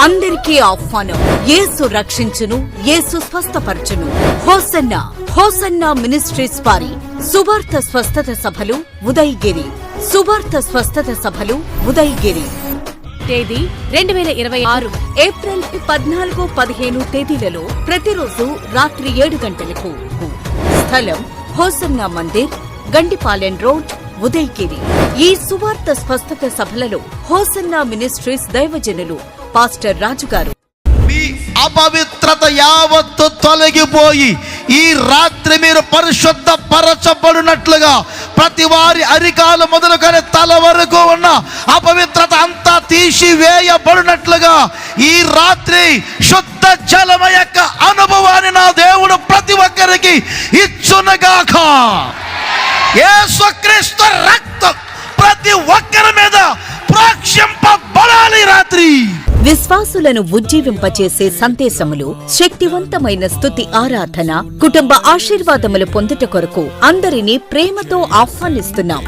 అందరికీ ఆహ్వానం. యేసు రక్షించును, యేసు స్వస్థపరచును. హోసన్నా హోసన్నా మినిస్ట్రీస్ వారి సువార్త స్వస్థత సభలు ఉదయగిరి. సువార్త స్వస్థత సభలు ఉదయగిరి. తేదీ 2026 ఏప్రిల్ 14, 15 తేదీలలో ప్రతిరోజు రాత్రి 7 గంటలకు. స్థలం హోసన్నా మందిర్, గండిపాలెం రోడ్, ఉదయగిరి. ఈ సువార్త స్వస్థత సభలలో హోసన్నా మినిస్ట్రీస్ దైవజనులు పాస్టర్ రాజుగారు. మీ అపవిత్రత యావత్తు తొలగిపోయి ఈ రాత్రి మీరు పరిశుద్ధ పరచబడినట్లుగా ప్రతి వారి అరికాలు మొదలుకొని తల వరకు ఉన్న అపవిత్రత అంతా తీసివేయబడినట్లుగా ఈ రాత్రి శుద్ధ జలమ యొక్క అనుభవాన్ని నా దేవుడు ప్రతి ఒక్కరికి ఇచ్చునుగాక. యేసుక్రీస్తు రక్తం ప్రతి ఒక్కరి మీద ప్రోక్షింపబడాలి. రాత్రి విశ్వాసులను ఉజ్జీవింపచేసే సందేశములు, శక్తివంతమైన స్తుతి ఆరాధన, కుటుంబ ఆశీర్వాదములు పొందుట కొరకు అందరినీ ప్రేమతో ఆహ్వానిస్తున్నాం.